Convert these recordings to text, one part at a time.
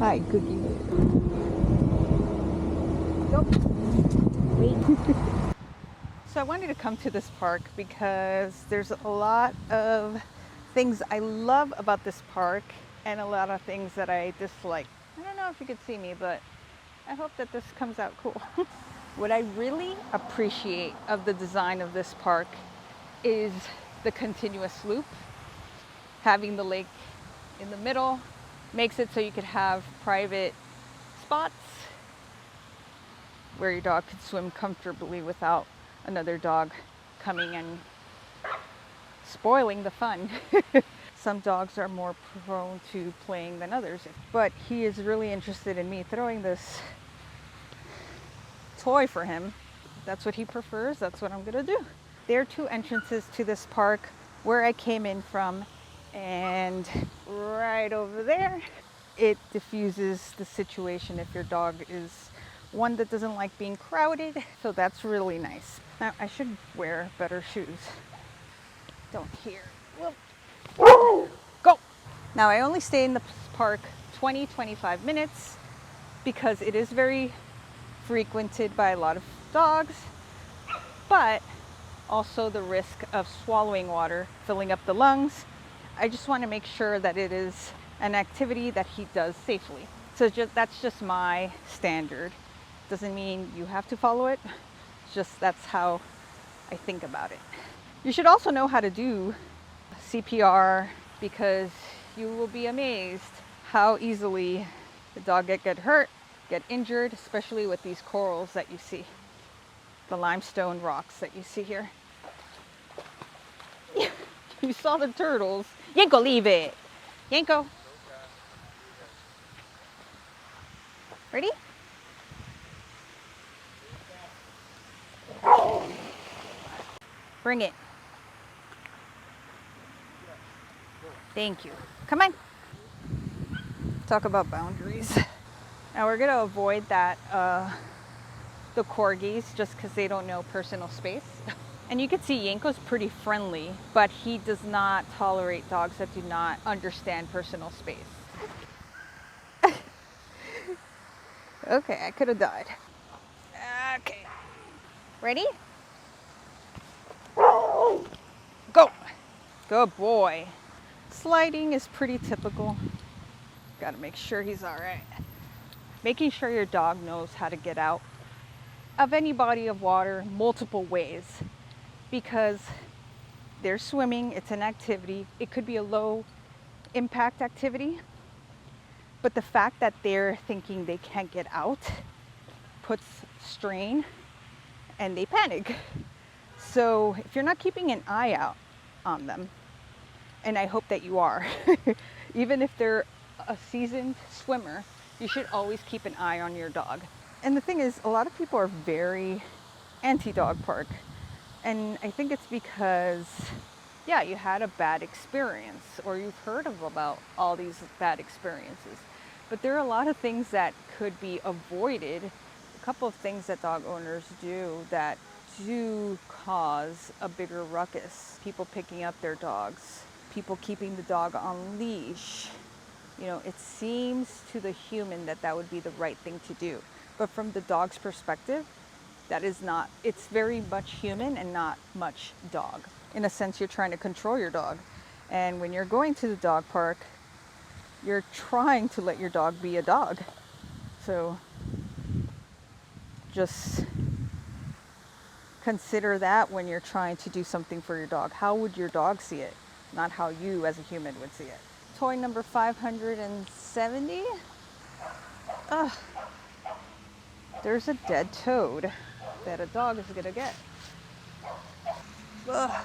Hi, Cookie. Go. Wait. So I wanted to come to this park because there's a lot of things I love about this park and a lot of things that I dislike. I don't know if you could see me, but I hope that this comes out cool. What I really appreciate of the design of this park is the continuous loop. Having the lake in the middle makes it so you could have private spots where your dog could swim comfortably without another dog coming and spoiling the fun. Some dogs are more prone to playing than others, but he is really interested in me throwing this toy for him. That's what he prefers. That's what I'm gonna do. There are two entrances to this park, where I came in from and right over there. It diffuses the situation if your dog is one that doesn't like being crowded, so that's really nice. Now I should wear better shoes. Don't hear. Whoop. Go! Now I only stay in the park 20-25 minutes because it is very frequented by a lot of dogs, but also the risk of swallowing water, filling up the lungs. I just want to make sure that it is an activity that he does safely. So that's just my standard. Doesn't mean you have to follow it. It's just that's how I think about it. You should also know how to do CPR because you will be amazed how easily the dog get hurt, get injured, especially with these corals that you see. The limestone rocks that you see here. You saw the turtles. Yanko, leave it. Yanko. Ready? Bring it. Thank you. Come on. Talk about boundaries. Now we're gonna avoid that, the corgis, just because they don't know personal space. And you can see Yanko's pretty friendly, but he does not tolerate dogs that do not understand personal space. Okay, I could have died. Okay. Ready? Go! Good boy. Sliding is pretty typical. Gotta make sure he's all right. Making sure your dog knows how to get out of any body of water multiple ways, because they're swimming, it's an activity. It could be a low impact activity, but the fact that they're thinking they can't get out puts strain and they panic. So if you're not keeping an eye out on them, and I hope that you are, even if they're a seasoned swimmer, you should always keep an eye on your dog. And the thing is, a lot of people are very anti-dog park. And I think it's because, yeah, you had a bad experience or you've heard about all these bad experiences. But there are a lot of things that could be avoided. A couple of things that dog owners do that do cause a bigger ruckus. People picking up their dogs, people keeping the dog on leash. You know, it seems to the human that that would be the right thing to do. But from the dog's perspective, that is not. It's very much human and not much dog. In a sense, you're trying to control your dog. And when you're going to the dog park, you're trying to let your dog be a dog. So just consider that when you're trying to do something for your dog. How would your dog see it? Not how you as a human would see it. Toy number 570. Ugh. There's a dead toad that a dog is gonna get. Ugh.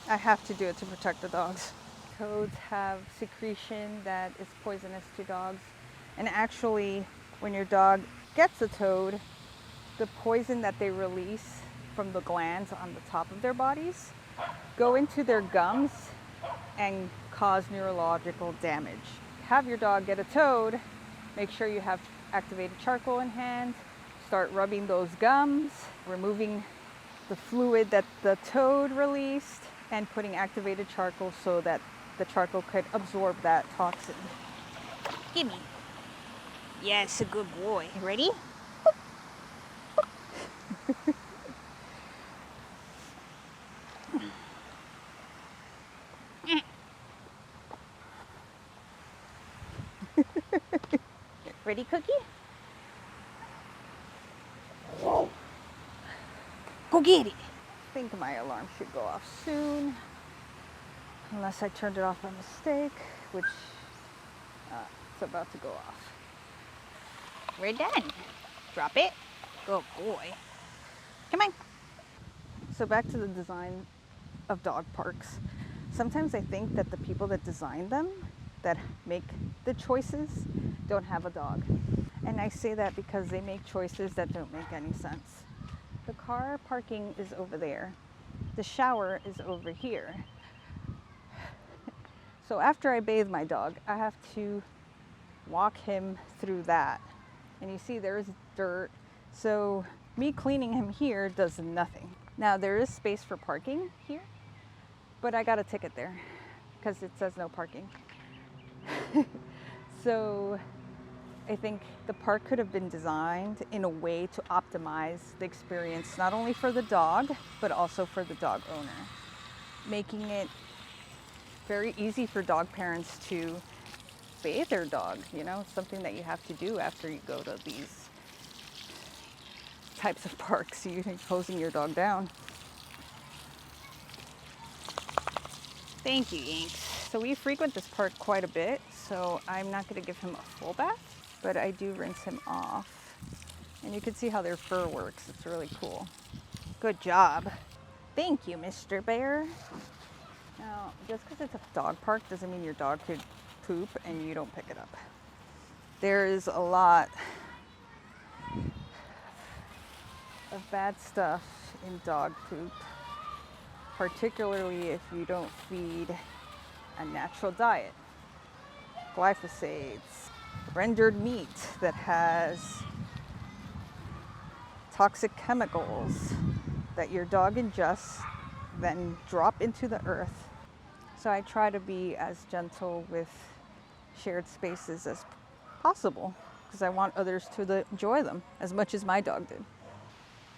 I have to do it to protect the dogs. Toads have secretion that is poisonous to dogs. And actually, when your dog gets a toad, the poison that they release from the glands on the top of their bodies go into their gums and cause neurological damage. Have your dog get a toad, make sure you have activated charcoal in hand, start rubbing those gums, removing the fluid that the toad released, and putting activated charcoal so that the charcoal could absorb that toxin. Gimme. Yes, a good boy. Ready? Ready, Cookie? Go get it. I think my alarm should go off soon. Unless I turned it off by mistake, which it's about to go off. We're done. Drop it. Good boy. Come on. So back to the design of dog parks. Sometimes I think that the people that design them, that make the choices, don't have a dog. And I say that because they make choices that don't make any sense. The car parking is over there. The shower is over here. So after I bathe my dog, I have to walk him through that. And you see there's dirt. So me cleaning him here does nothing. Now there is space for parking here, but I got a ticket there because it says no parking. So I think the park could have been designed in a way to optimize the experience, not only for the dog, but also for the dog owner, making it very easy for dog parents to bathe their dog. You know, it's something that you have to do after you go to these types of parks. You're hosing your dog down. Thank you, Inks. So we frequent this park quite a bit, so I'm not going to give him a full bath, but I do rinse him off. And you can see how their fur works. It's really cool. Good job. Thank you, Mr. Bear. Now, just because it's a dog park doesn't mean your dog could poop and you don't pick it up. There is a lot of bad stuff in dog poop, particularly if you don't feed a natural diet. Glyphosates, rendered meat that has toxic chemicals that your dog ingests, then drop into the earth. So I try to be as gentle with shared spaces as possible because I want others to enjoy them as much as my dog did.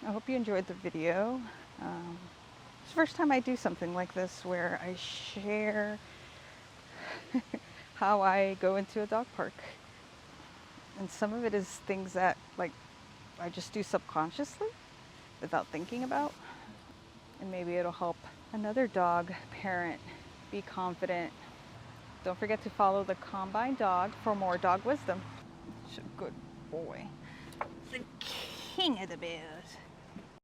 I hope you enjoyed the video. It's the first time I do something like this where I share how I go into a dog park. And some of it is things that like I just do subconsciously without thinking about. And maybe it'll help another dog parent be confident. Don't forget to follow the Combine Dog for more dog wisdom. Good boy. The king of the bears.